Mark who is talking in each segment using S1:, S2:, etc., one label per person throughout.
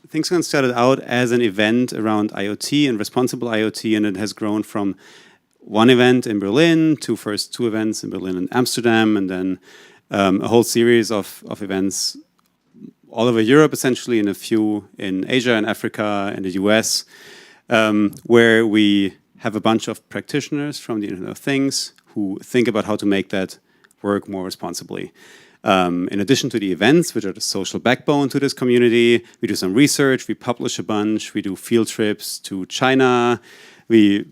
S1: Thingscon started out as an event around IoT and responsible IoT, and it has grown from one event in Berlin to first 2 events in Berlin and Amsterdam, and then a whole series of events all over Europe, essentially, and a few in Asia and Africa and the US, where we have a bunch of practitioners from the Internet of Things who think about how to make that work more responsibly. In addition to the events, which are the social backbone to this community, we do some research, we publish a bunch, we do field trips to China, we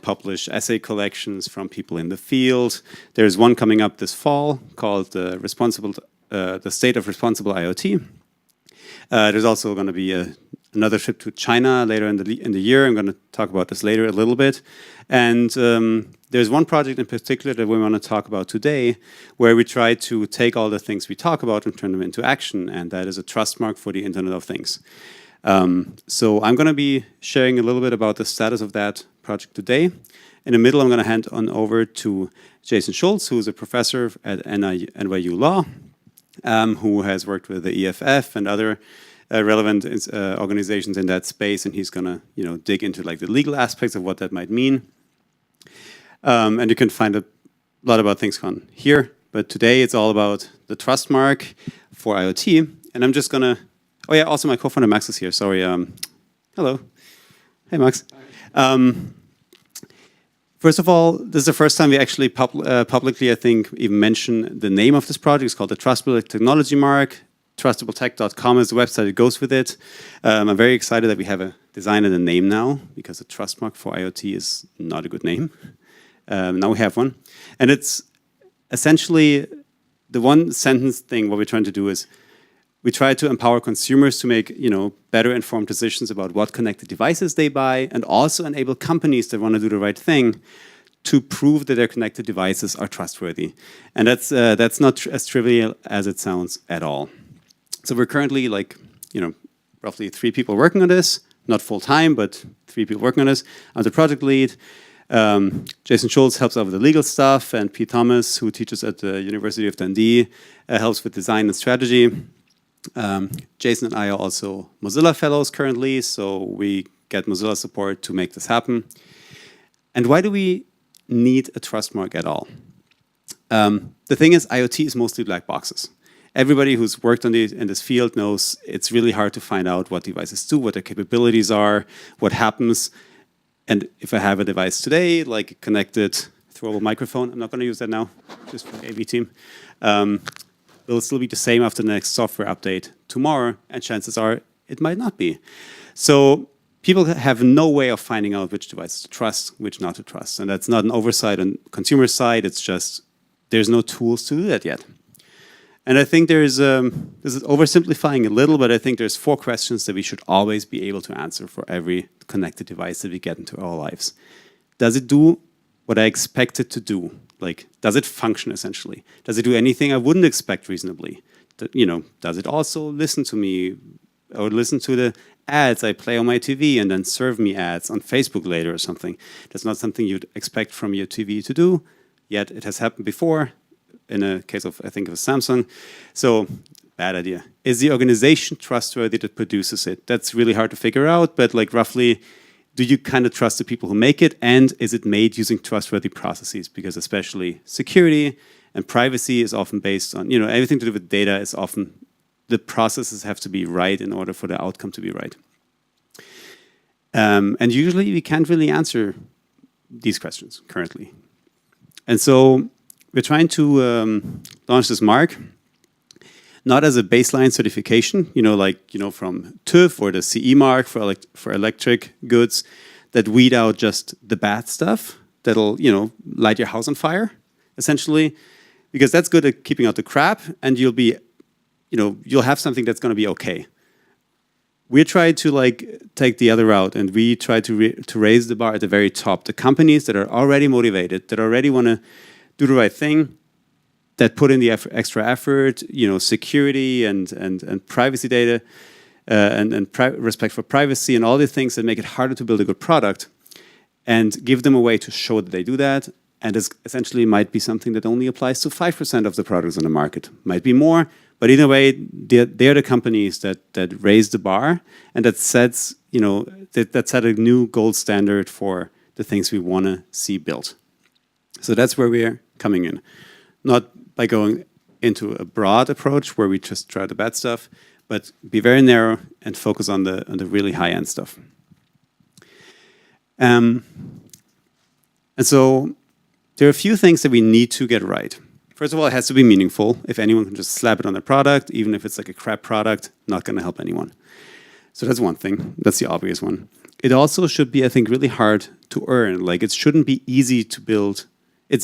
S1: publish essay collections from people in the field. There's one coming up this fall called the State of Responsible IoT. There's also going to be another trip to China later in the year. I'm going to talk about this later a little bit. And there's one project in particular that we want to talk about today, where we try to take all the things we talk about and turn them into action, and that is a trust mark for the Internet of Things. So I'm going to be sharing a little bit about the status of that project today. In the middle, I'm going to hand on over to Jason Schultz, who is a professor at NYU Law, who has worked with the EFF and other relevant organizations in that space, and he's going to dig into like the legal aspects of what that might mean. And you can find a lot about Thingscon here, but today it's all about the trust mark for IoT. And I'm just going to, oh yeah, also my co-founder Max is here, sorry. Hello. Hey, Max. First of all, this is the first time we actually publicly, I think, even mention the name of this project. It's called the Trustable Technology Mark. TrustableTech.com is the website that goes with it. I'm very excited that we have a design and a name now, because a trust mark for IoT is not a good name. Now we have one. And it's essentially the one sentence thing. What we're trying to do is we try to empower consumers to make better informed decisions about what connected devices they buy, and also enable companies that want to do the right thing to prove that their connected devices are trustworthy. And that's not as trivial as it sounds at all. So we're currently roughly 3 people working on this, not full time, but 3 people working on this. I'm the project lead. Jason Schultz helps out with the legal stuff, and Pete Thomas, who teaches at the University of Dundee, helps with design and strategy. Jason and I are also Mozilla Fellows currently, so we get Mozilla support to make this happen. And why do we need a trust mark at all? The thing is, IoT is mostly black boxes. Everybody who's worked in this field knows it's really hard to find out what devices do, what their capabilities are, what happens. And if I have a device today, like a connected throwable microphone, I'm not going to use that now, just for the AV team, it'll still be the same after the next software update tomorrow, and chances are it might not be. So people have no way of finding out which devices to trust, which not to trust. And that's not an oversight on consumer side, it's just there's no tools to do that yet. And I think this is oversimplifying a little, but I think there's 4 questions that we should always be able to answer for every connected device that we get into our lives. Does it do what I expect it to do? Like, does it function essentially? Does it do anything I wouldn't expect reasonably? Does it also listen to me or listen to the ads I play on my TV and then serve me ads on Facebook later or something? That's not something you'd expect from your TV to do, yet it has happened before. In a case of, I think, of Samsung. So, bad idea. Is the organization trustworthy that produces it? That's really hard to figure out, but like roughly, do you kind of trust the people who make it? And is it made using trustworthy processes? Because especially security and privacy is often based on, everything to do with data is often, the processes have to be right in order for the outcome to be right. And usually we can't really answer these questions currently. And so, we're trying to launch this mark, not as a baseline certification, from TÜV or the CE mark for electric goods that weed out just the bad stuff that'll, light your house on fire, essentially, because that's good at keeping out the crap, and you'll have something that's going to be okay. We try to take the other route, and we try to raise the bar at the very top. The companies that are already motivated, that already want to do the right thing, that put in the extra effort, security and privacy data, and respect for privacy and all the things that make it harder to build a good product, and give them a way to show that they do that. And this essentially might be something that only applies to 5% of the products on the market. Might be more, But either way, they're the companies that raise the bar and that sets, that set a new gold standard for the things we want to see built. So that's where we're coming in. Not by going into a broad approach where we just try the bad stuff, but be very narrow and focus on the really high-end stuff. And so there are a few things that we need to get right. First of all, it has to be meaningful. If anyone can just slap it on their product, even if it's like a crap product, not going to help anyone. So that's one thing. That's the obvious one. It also should be, I think, really hard to earn. Like, it shouldn't be easy to build. It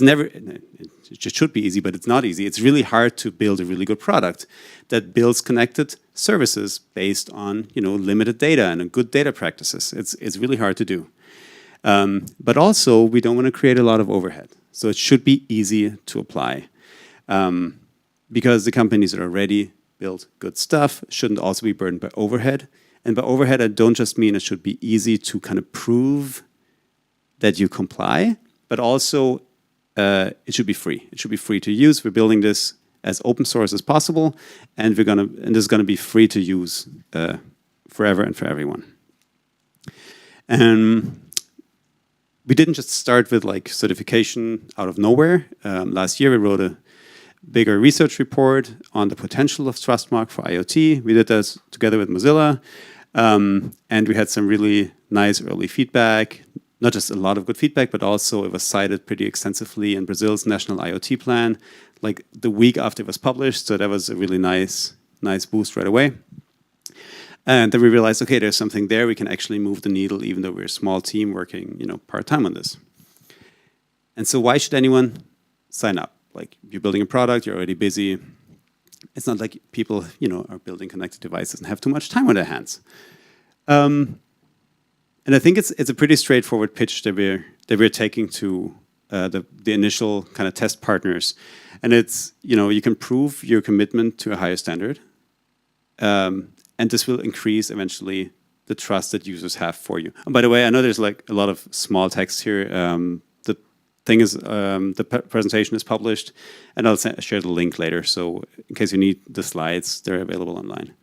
S1: should be easy, but it's not easy. It's really hard to build a really good product that builds connected services based on, limited data and good data practices. It's really hard to do. But also, we don't want to create a lot of overhead. So it should be easy to apply. Because the companies that already build good stuff shouldn't also be burdened by overhead. And by overhead, I don't just mean it should be easy to kind of prove that you comply, but also it should be free. It should be free to use. We're building this as open source as possible, and this is gonna be free to use forever and for everyone. And we didn't just start with like certification out of nowhere. Last year we wrote a bigger research report on the potential of Trustmark for IoT. We did this together with Mozilla, and we had some really nice early feedback. Not just a lot of good feedback, but also it was cited pretty extensively in Brazil's national IoT plan, like the week after it was published. So that was a really nice boost right away. And then we realized, okay, there's something there. We can actually move the needle, even though we're a small team working, part-time on this. And so why should anyone sign up? Like, you're building a product, you're already busy. It's not like people, are building connected devices and have too much time on their hands. And I think it's a pretty straightforward pitch that we're taking to the initial kind of test partners. And it's, you can prove your commitment to a higher standard. And this will increase eventually the trust that users have for you. And by the way, I know there's like a lot of small text here. The thing is, the presentation is published, and I'll share the link later. So in case you need the slides, they're available online.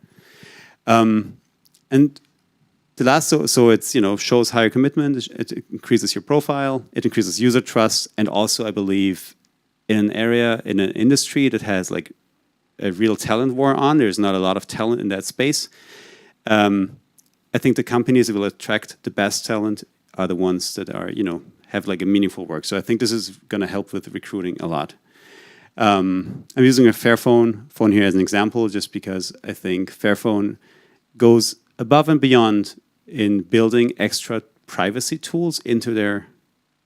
S1: And the last, so it's, shows higher commitment, it increases your profile, it increases user trust, and also I believe in an area, in an industry that has like a real talent war on, there's not a lot of talent in that space. I think the companies that will attract the best talent are the ones that are, have like a meaningful work. So I think this is gonna help with recruiting a lot. I'm using a Fairphone phone here as an example, just because I think Fairphone goes above and beyond in building extra privacy tools into their,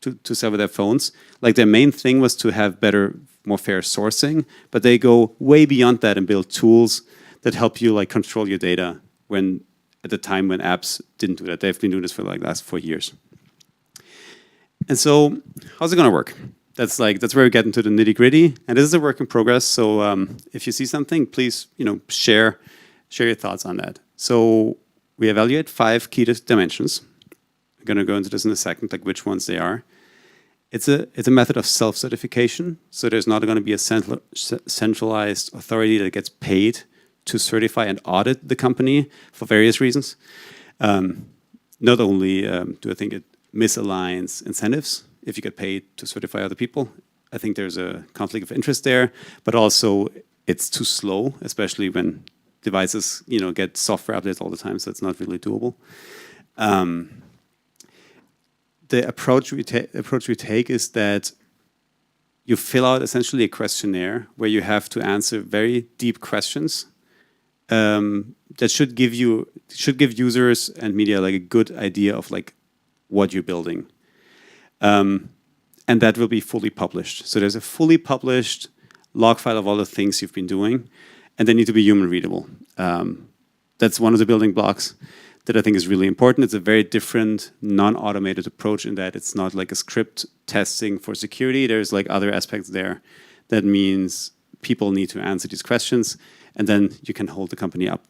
S1: to several their phones. Like, their main thing was to have better, more fair sourcing, but they go way beyond that and build tools that help you like control your data when, at the time when apps didn't do that. They've been doing this for like the last 4 years. And so, how's it gonna work? That's where we get into the nitty-gritty, and this is a work in progress. So if you see something, please, share your thoughts on that. So we evaluate 5 key dimensions. I'm going to go into this in a second, like which ones they are. It's a method of self-certification. So there's not going to be a centralized authority that gets paid to certify and audit the company for various reasons. Not only do I think it misaligns incentives if you get paid to certify other people. I think there's a conflict of interest there, but also it's too slow, especially when devices, get software updates all the time, so it's not really doable. The approach we take is that you fill out essentially a questionnaire where you have to answer very deep questions that should give users and media like a good idea of like what you're building, and that will be fully published. So there's a fully published log file of all the things you've been doing, and they need to be human readable. That's one of the building blocks that I think is really important. It's a very different, non-automated approach in that it's not like a script testing for security. There's like other aspects there. That means people need to answer these questions, and then you can hold the company up,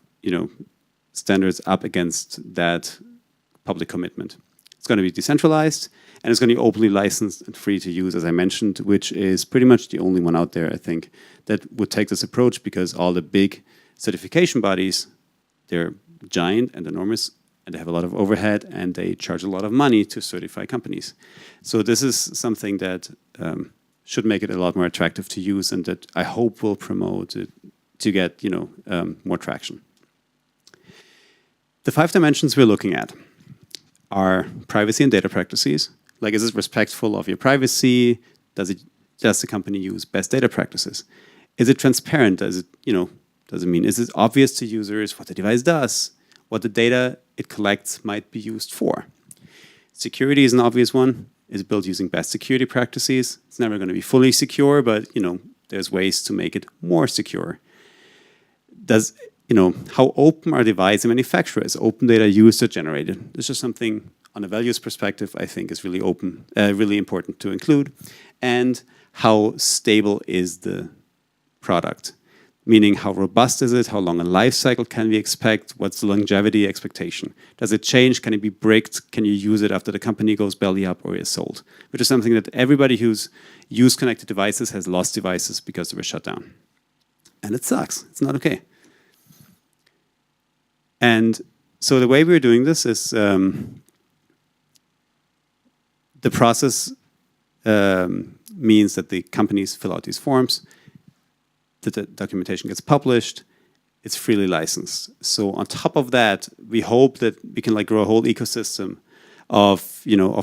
S1: standards up against that public commitment. It's going to be decentralized, and it's going to be openly licensed and free to use, as I mentioned, which is pretty much the only one out there, I think, that would take this approach, because all the big certification bodies, they're giant and enormous, and they have a lot of overhead, and they charge a lot of money to certify companies. So this is something that should make it a lot more attractive to use, and that I hope will promote it to get more traction. The 5 dimensions we're looking at are privacy and data practices. Like, is it respectful of your privacy? Does the company use best data practices? Is it transparent? Does it mean, is it obvious to users what the device does, what the data it collects might be used for? Security is an obvious one. Is it built using best security practices? It's never going to be fully secure, but there's ways to make it more secure. How open are device manufacturers? Open data used or generated. This is something on a values perspective I think is really important to include. And how stable is the product? Meaning, how robust is it? How long a life cycle can we expect? What's the longevity expectation? Does it change? Can it be bricked? Can you use it after the company goes belly up or is sold? Which is something that everybody who's used connected devices has lost devices because they were shut down. And it sucks. It's not okay. And so the way we're doing this is the process means that the companies fill out these forms, that the documentation gets published, it's freely licensed. So on top of that, we hope that we can grow a whole ecosystem of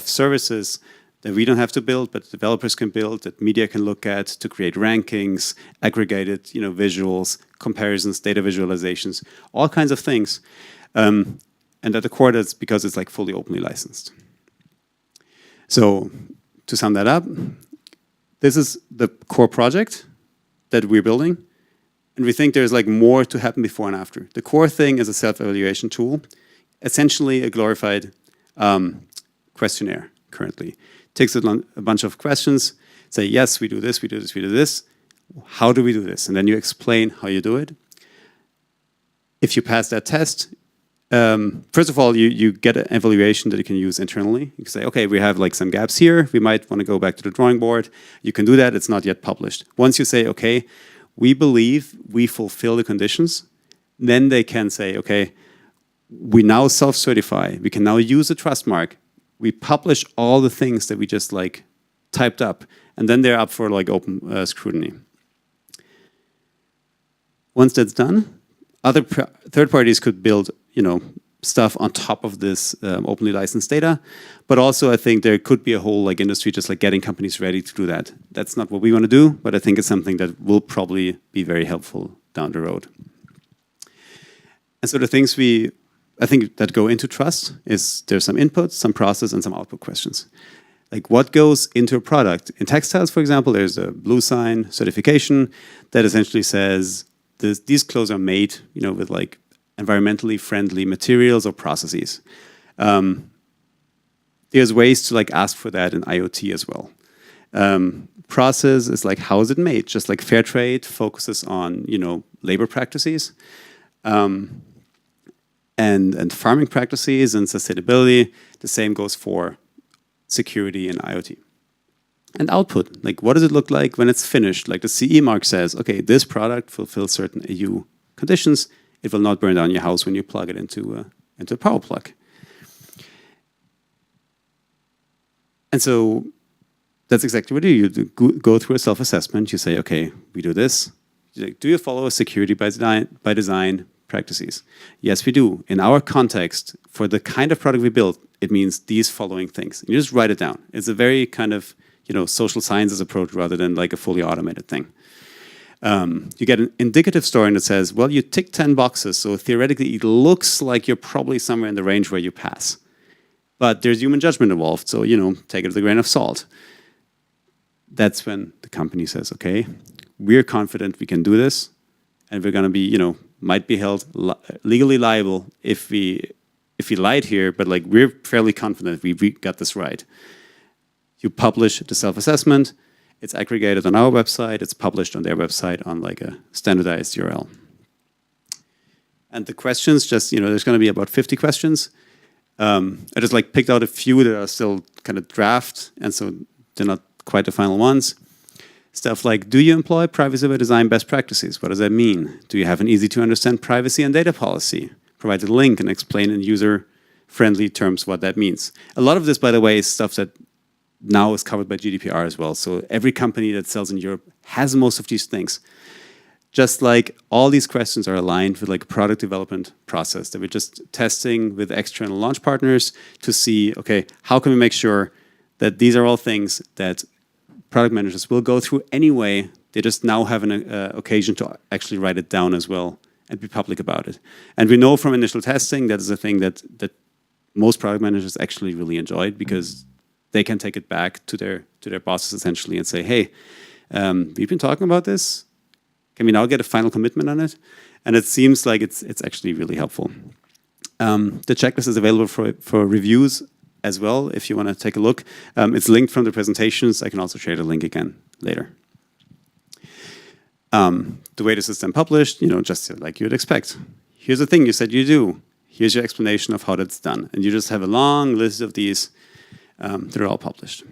S1: services that we don't have to build, but developers can build, that media can look at to create rankings, aggregated visuals, comparisons, data visualizations, all kinds of things. And at the core, that's because it's fully openly licensed. So to sum that up, this is the core project that we're building. And we think there's more to happen before and after. The core thing is a self-evaluation tool, essentially a glorified questionnaire currently. Takes a bunch of questions, say, yes, we do this, we do this, we do this. How do we do this? And then you explain how you do it. If you pass that test, first of all, you get an evaluation that you can use internally. You can say, okay, we have some gaps here. We might want to go back to the drawing board. You can do that. It's not yet published. Once you say, okay, we believe we fulfill the conditions, then they can say, okay, we now self-certify. We can now use the trust mark. We publish all the things that we just typed up, and then they're up for open scrutiny. Once that's done, other third parties could build stuff on top of this openly licensed data, but also I think there could be a whole industry just getting companies ready to do that. That's not what we want to do, but I think it's something that will probably be very helpful down the road. And so the things I think that go into trust is there's some input, some process, and some output questions. What goes into a product? In textiles, for example, there's a blue sign certification that essentially says these clothes are made, with environmentally friendly materials or processes. There's ways to ask for that in IoT as well. Process is how is it made? Just fair trade focuses on labor practices. And farming practices and sustainability, the same goes for security and IoT. And output, what does it look like when it's finished? The CE mark says, okay, this product fulfills certain EU conditions. It will not burn down your house when you plug it into a power plug. And so that's exactly what you do. You go through a self-assessment. You say, okay, we do this. Do you follow a security by design practices? Yes, we do. In our context, for the kind of product we build, it means these following things. And you just write it down. It's a very kind of social sciences approach rather than a fully automated thing. You get an indicative story that says, well, you tick 10 boxes, so theoretically it looks like you're probably somewhere in the range where you pass. But there's human judgment involved, so take it with a grain of salt. That's when the company says, okay, we're confident we can do this, and we're going to be, might be held legally liable if we lied here, but we're fairly confident we got this right. You publish the self-assessment, it's aggregated on our website, it's published on their website on a standardized URL. And the questions, just, there's going to be about 50 questions. I just like picked out a few that are still kind of draft, and so they're not quite the final ones. Stuff like, do you employ privacy by design best practices? What does that mean? Do you have an easy to understand privacy and data policy? Provide a link and explain in user-friendly terms what that means. A lot of this, by the way, is stuff that now is covered by GDPR as well. So every company that sells in Europe has most of these things. Just like all these questions are aligned with like a product development process that we're just testing with external launch partners to see, okay, how can we make sure that these are all things that product managers will go through anyway. They just now have an occasion to actually write it down as well and be public about it. And we know from initial testing that is a thing that most product managers actually really enjoyed, because they can take it back to their bosses essentially and say, hey, we've been talking about this. Can we now get a final commitment on it? And it seems like it's actually really helpful. The checklist is available for reviews as well, if you want to take a look. It's linked from the presentations. I can also share the link again later. The way this is then published, just like you'd expect. Here's the thing you said you do. Here's your explanation of how that's done. And you just have a long list of these that are all published.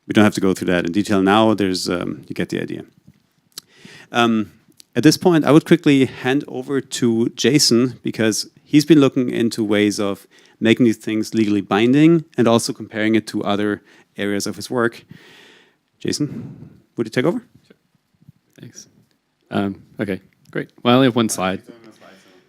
S1: We don't have to go through that in detail now. There's you get the idea. At this point, I would quickly hand over to Jason, because he's been looking into ways of making these things legally binding and also comparing it to other areas of his work. Jason, would you take over?
S2: Sure. Thanks. Okay, great. Well, I only have one slide,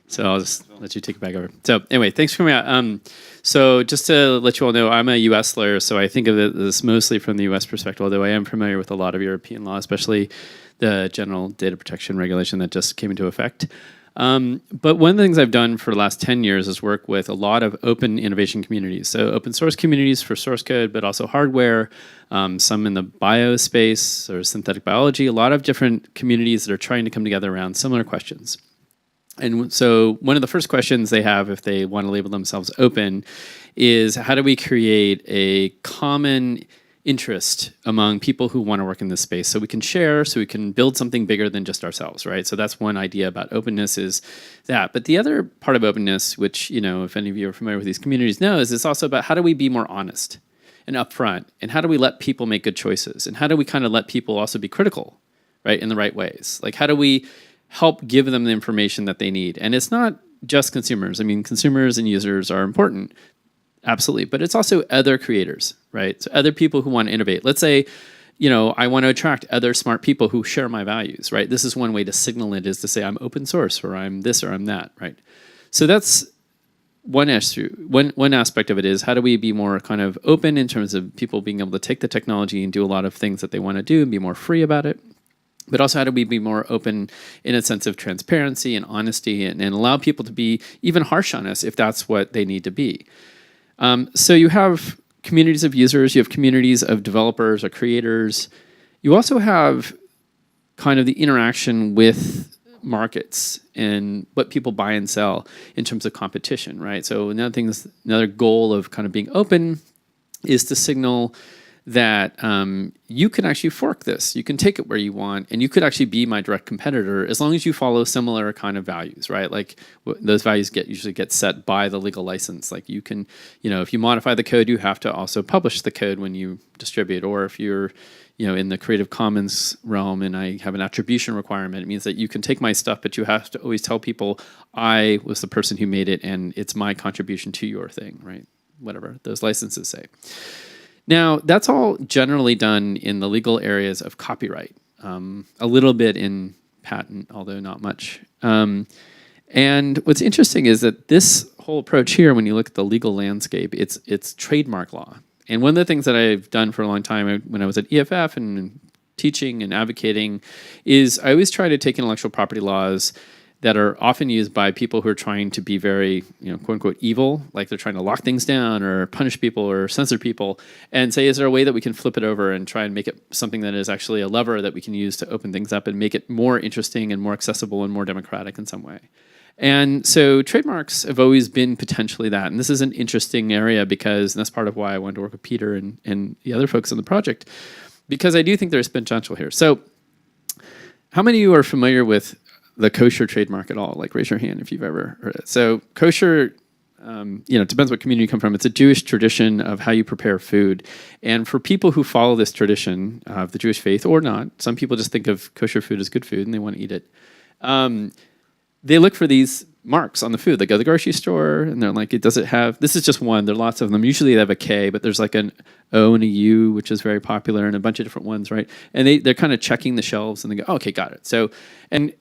S2: so I'll just let you take it back over. So anyway, thanks for coming out. So just to let you all know, I'm a U.S. lawyer, so I think of this mostly from the U.S. perspective, although I am familiar with a lot of European law, especially the general data protection regulation that just came into effect. But one of the things I've done for the last 10 years is work with a lot of open innovation communities. So open source communities for source code, but also hardware, some in the bio space or synthetic biology, a lot of different communities that are trying to come together around similar questions. And so one of the first questions they have if they want to label themselves open is, how do we create a common interest among people who want to work in this space, so we can share, so we can build something bigger than just ourselves, right? So that's one idea about openness, is that. But the other part of openness, which, if any of you are familiar with these communities know, is it's also about how do we be more honest and upfront, and how do we let people make good choices, and how do we kind of let people also be critical, right, in the right ways? Like, how do we help give them the information that they need? And it's not just consumers. I mean, consumers and users are important, absolutely, but it's also other creators, right? So other people who want to innovate. Let's say, I want to attract other smart people who share my values, right? This is one way to signal it, is to say I'm open source, or I'm this, or I'm that, right? So that's one issue. One aspect of it is, how do we be more kind of open in terms of people being able to take the technology and do a lot of things that they want to do and be more free about it? But also, how do we be more open in a sense of transparency and honesty, and allow people to be even harsh on us if that's what they need to be? So you have communities of users, you have communities of developers or creators. You also have kind of the interaction with markets and what people buy and sell in terms of competition, right? So another goal of kind of being open is to signal that you can actually fork this. You can take it where you want, and you could actually be my direct competitor as long as you follow similar kind of values, right? Like those values usually get set by the legal license. Like you can, if you modify the code, you have to also publish the code when you distribute. Or if you're, in the Creative Commons realm and I have an attribution requirement, it means that you can take my stuff, but you have to always tell people I was the person who made it and it's my contribution to your thing, right? Whatever those licenses say. Now, that's all generally done in the legal areas of copyright, a little bit in patent, although not much. And what's interesting is that this whole approach here, when you look at the legal landscape, it's trademark law. And one of the things that I've done for a long time when I was at EFF and teaching and advocating is I always try to take intellectual property laws that are often used by people who are trying to be very, quote unquote, evil, like they're trying to lock things down or punish people or censor people, and say, is there a way that we can flip it over and try and make it something that is actually a lever that we can use to open things up and make it more interesting and more accessible and more democratic in some way? And so trademarks have always been potentially that. And this is an interesting area because, and that's part of why I wanted to work with Peter and the other folks on the project, because I do think there's potential here. So how many of you are familiar with the Kosher Trademark at all? Like, raise your hand if you've ever heard it. So Kosher it depends what community you come from. It's a Jewish tradition of how you prepare food. And for people who follow this tradition of the Jewish faith or not, some people just think of kosher food as good food and they want to eat it. They look for these marks on the food. They go to the grocery store and they're like, does it have, this is just one, there are lots of them. Usually they have a K, but there's like an O and a U, which is very popular, and a bunch of different ones, right? And they're kind of checking the shelves and they go, oh, okay, got it. So, and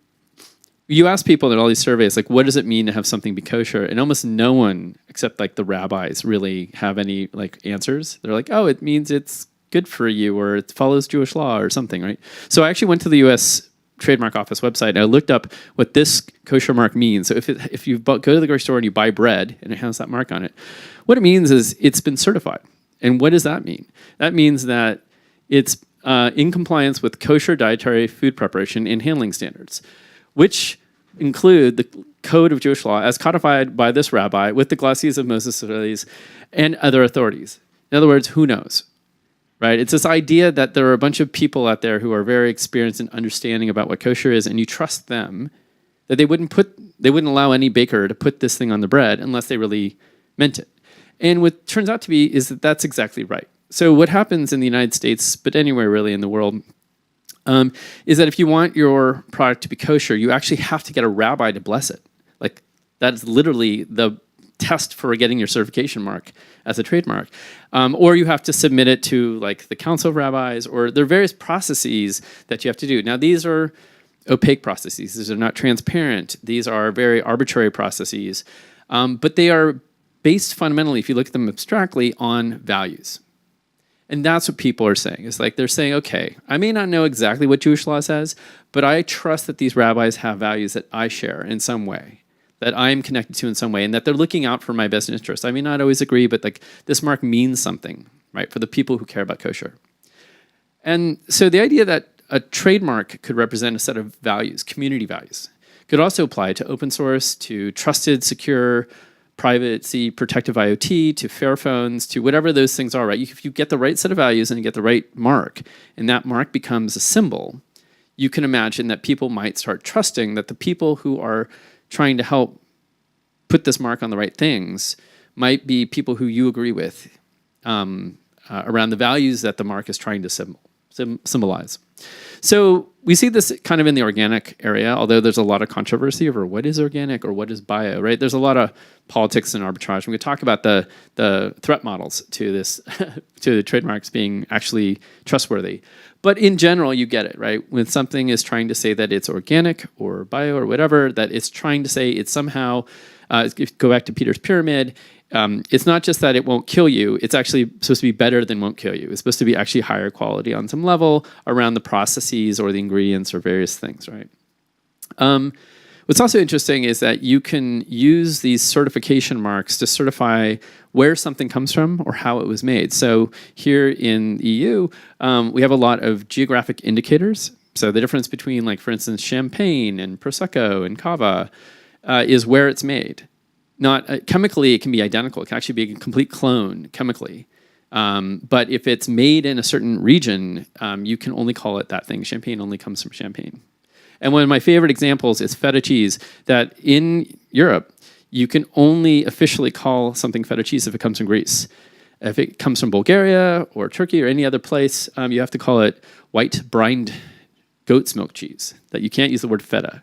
S2: you ask people in all these surveys, like, what does it mean to have something be kosher? And almost no one, except like the rabbis, really have any like answers. They're like, oh, it means it's good for you, or it follows Jewish law or something, right? So I actually went to the U.S. Trademark Office website and I looked up what this kosher mark means. So if you go to the grocery store and you buy bread and it has that mark on it, what it means is it's been certified. And what does that mean? That means that it's in compliance with kosher dietary food preparation and handling standards, which include the Code of Jewish Law as codified by this rabbi with the glossies of Moses studies and other authorities. In other words, who knows? Right? It's this idea that there are a bunch of people out there who are very experienced in understanding about what kosher is, and you trust them, that they wouldn't allow any baker to put this thing on the bread unless they really meant it. And what turns out to be is that that's exactly right. So what happens in the United States, but anywhere really in the world, is that if you want your product to be kosher, you actually have to get a rabbi to bless it. Like, that's literally the test for getting your certification mark as a trademark. Or you have to submit it to like the Council of Rabbis, or there are various processes that you have to do. Now, these are opaque processes. These are not transparent. These are very arbitrary processes. But they are based fundamentally, if you look at them abstractly, on values. And that's what people are saying. It's like they're saying, okay, I may not know exactly what Jewish law says, but I trust that these rabbis have values that I share in some way, that I'm connected to in some way, and that they're looking out for my best interest. I may not always agree, but like this mark means something, right, for the people who care about kosher. And so the idea that a trademark could represent a set of values, community values, could also apply to open source, to trusted, secure, privacy, protective IoT, to Fairphones, to whatever those things are, right? If you get the right set of values and you get the right mark, and that mark becomes a symbol, you can imagine that people might start trusting that the people who are trying to help put this mark on the right things might be people who you agree with around the values that the mark is trying to symbolize. So we see this kind of in the organic area, although there's a lot of controversy over what is organic or what is bio, right? There's a lot of politics and arbitrage. We could talk about the threat models to this, to the trademarks being actually trustworthy. But in general, you get it, right? When something is trying to say that it's organic or bio or whatever, that it's trying to say it's somehow, if you go back to Peter's pyramid, it's not just that it won't kill you, it's actually supposed to be better than won't kill you. It's supposed to be actually higher quality on some level around the processes or the ingredients or various things, right? What's also interesting is that you can use these certification marks to certify where something comes from or how it was made. So here in the EU, we have a lot of geographic indicators. So the difference between, like, for instance, champagne and Prosecco and Cava is where it's made. Not chemically, it can be identical. It can actually be a complete clone chemically. But if it's made in a certain region, you can only call it that thing. Champagne only comes from Champagne. And one of my favorite examples is feta cheese, that in Europe, you can only officially call something feta cheese if it comes from Greece. If it comes from Bulgaria or Turkey or any other place, you have to call it white brined goat's milk cheese, that you can't use the word feta.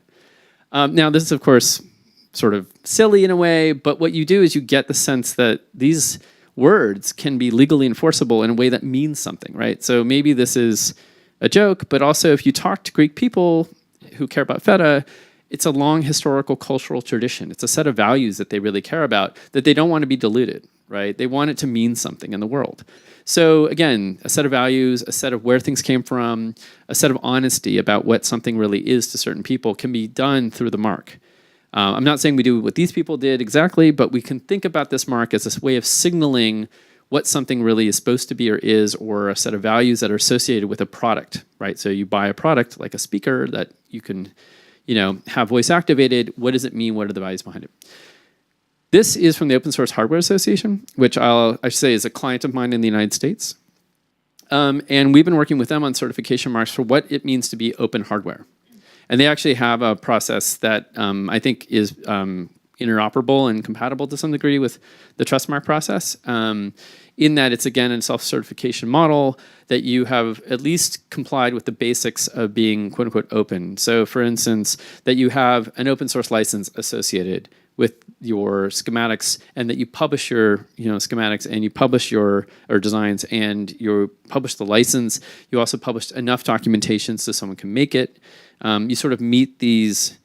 S2: Now, this is, of course, sort of silly in a way, but what you do is you get the sense that these words can be legally enforceable in a way that means something, right? So maybe this is a joke, but also if you talk to Greek people who care about feta, it's a long historical cultural tradition. It's a set of values that they really care about, that they don't want to be diluted, right? They want it to mean something in the world. So again, a set of values, a set of where things came from, a set of honesty about what something really is to certain people can be done through the mark. I'm not saying we do what these people did exactly, but we can think about this mark as this way of signaling what something really is supposed to be or is, or a set of values that are associated with a product, right? So you buy a product like a speaker that you can, have voice activated. What does it mean? What are the values behind it? This is from the Open Source Hardware Association, which I should say is a client of mine in the United States. And we've been working with them on certification marks for what it means to be open hardware. And they actually have a process that I think is interoperable and compatible to some degree with the trustmark process. In that it's, again, a self-certification model that you have at least complied with the basics of being quote unquote open. So for instance, that you have an open source license associated with your schematics, and that you publish your schematics, and you publish your designs, and you publish the license. You also published enough documentation so someone can make it. You sort of meet these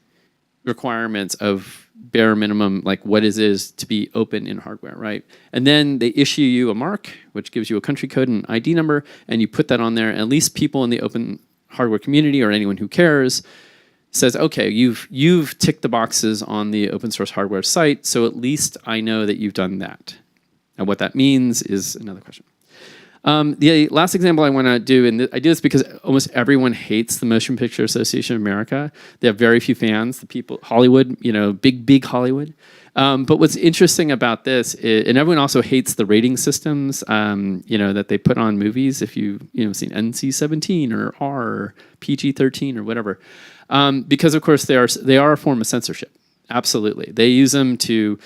S2: requirements of bare minimum, like what it is to be open in hardware, right? And then they issue you a mark, which gives you a country code and ID number, and you put that on there. And at least people in the open hardware community, or anyone who cares, says, okay, you've ticked the boxes on the open source hardware site, so at least I know that you've done that. And what that means is another question. The last example I want to do, and I do this because almost everyone hates the Motion Picture Association of America. They have very few fans. The people, Hollywood, big Hollywood. But what's interesting about this is, and everyone also hates the rating systems, that they put on movies. If you've seen NC-17 or R or PG-13 or whatever, because of course they are a form of censorship. Absolutely, they use them to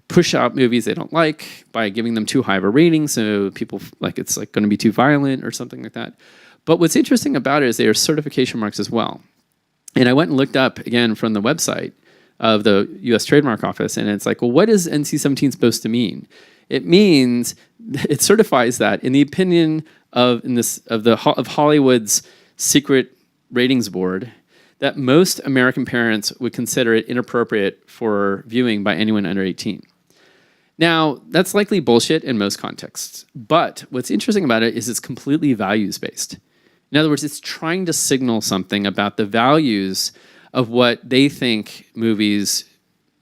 S2: push out movies they don't like by giving them too high of a rating, so people it's going to be too violent or something like that. But what's interesting about it is they are certification marks as well. And I went and looked up again from the website of the U.S. Trademark Office, and it's like, well, what is NC-17 supposed to mean? It means it certifies that, in the opinion of Hollywood's secret ratings board, that most American parents would consider it inappropriate for viewing by anyone under 18. Now, that's likely bullshit in most contexts, but what's interesting about it is it's completely values-based. In other words, it's trying to signal something about the values of what they think movies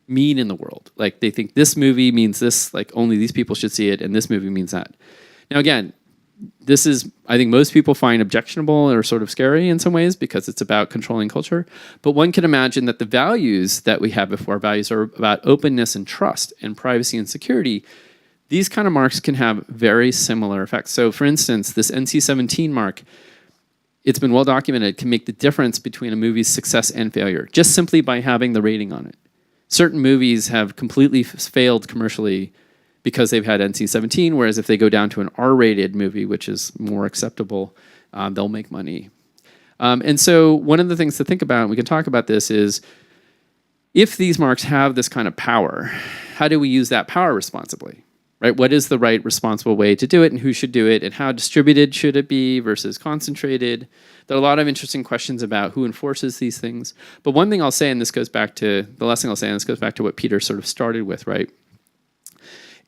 S2: mean in the world. Like, they think this movie means this, like only these people should see it, and this movie means that. Now, again, this is, I think most people find objectionable or sort of scary in some ways because it's about controlling culture. But one can imagine that the values that we have before, values are about openness and trust and privacy and security. These kind of marks can have very similar effects. So for instance, this NC-17 mark, it's been well documented, can make the difference between a movie's success and failure, just simply by having the rating on it. Certain movies have completely failed commercially because they've had NC-17, whereas if they go down to an R-rated movie, which is more acceptable, they'll make money. And so one of the things to think about, and we can talk about this, is if these marks have this kind of power, how do we use that power responsibly? Right? What is the right responsible way to do it, and who should do it, and how distributed should it be versus concentrated? There are a lot of interesting questions about who enforces these things. But one thing I'll say, and this goes back to, the last thing I'll say, and this goes back to what Peter sort of started with, right?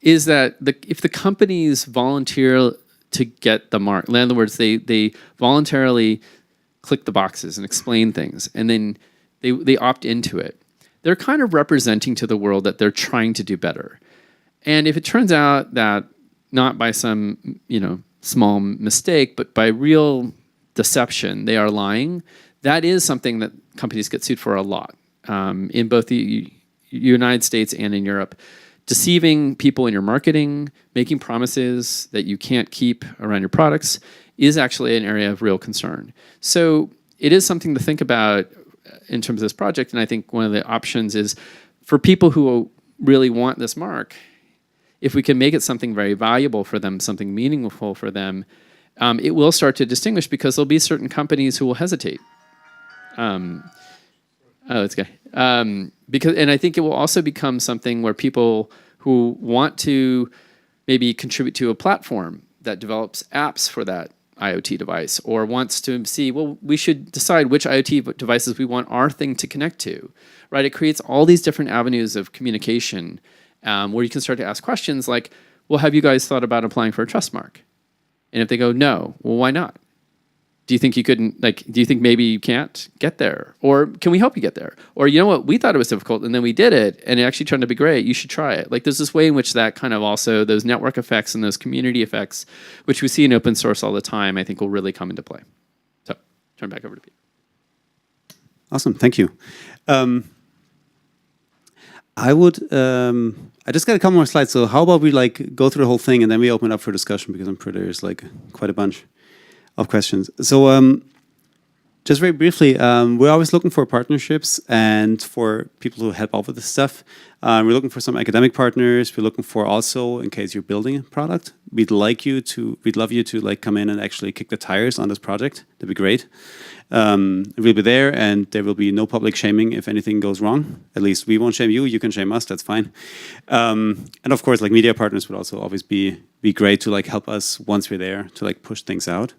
S2: Is that if the companies volunteer to get the mark, in other words, they voluntarily click the boxes and explain things, and then they opt into it, they're kind of representing to the world that they're trying to do better. And if it turns out that not by some small mistake, but by real deception, they are lying, that is something that companies get sued for a lot in both the United States and in Europe. Deceiving people in your marketing, making promises that you can't keep around your products is actually an area of real concern. So it is something to think about in terms of this project, and I think one of the options is for people who really want this mark, if we can make it something very valuable for them, something meaningful for them, it will start to distinguish, because there'll be certain companies who will hesitate. It's good. And I think it will also become something where people who want to maybe contribute to a platform that develops apps for that IoT device, or wants to see, well, we should decide which IoT devices we want our thing to connect to, right? It creates all these different avenues of communication where you can start to ask questions like, well, have you guys thought about applying for a trust mark? And if they go, no, well, why not? Do you think you couldn't, do you think maybe you can't get there? Or can we help you get there? Or, you know what, we thought it was difficult and then we did it and it actually turned out to be great. You should try it. There's this way in which that kind of also, those network effects and those community effects, which we see in open source all the time, I think will really come into play. So, turn back over to Pete.
S1: Awesome, thank you. I just got a couple more slides. So how about we go through the whole thing and then we open it up for discussion, because I'm pretty there's quite a bunch of questions. So Just very briefly, we're always looking for partnerships and for people who help out with this stuff. We're looking for some academic partners. We're looking for also, in case you're building a product, we'd love you to like come in and actually kick the tires on this project. That'd be great. We'll be there, and there will be no public shaming if anything goes wrong. At least we won't shame you. You can shame us. That's fine. And of course, like media partners would also always be great to like help us once we're there to like push things out.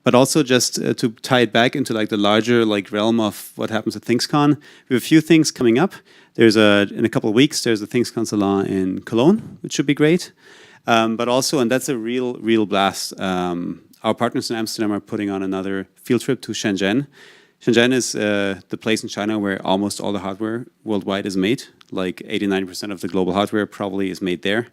S1: But also just to tie it back into like the larger like realm of what happens at Thingscon, we have a few things coming up. In a couple of weeks, there's a Thingscon Salon in Cologne, which should be great. But also, and that's a real blast, our partners in Amsterdam are putting on another field trip to Shenzhen. Shenzhen is the place in China where almost all the hardware worldwide is made. Like 89% of the global hardware probably is made there.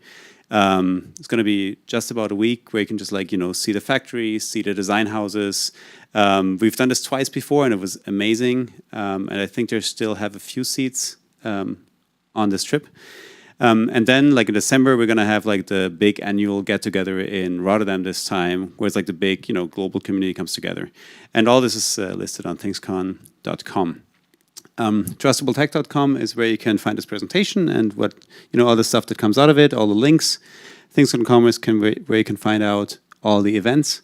S1: It's going to be just about a week where you can just like, see the factories, see the design houses. We've done this twice before and it was amazing. And I think they still have a few seats on this trip. And then like in December, we're going to have like the big annual get together in Rotterdam this time, where it's like the big, global community comes together. And all this is listed on thingscon.com. TrustableTech.com is where you can find this presentation and what all the stuff that comes out of it, all the links. Thingscon.com is where you can find out all the events.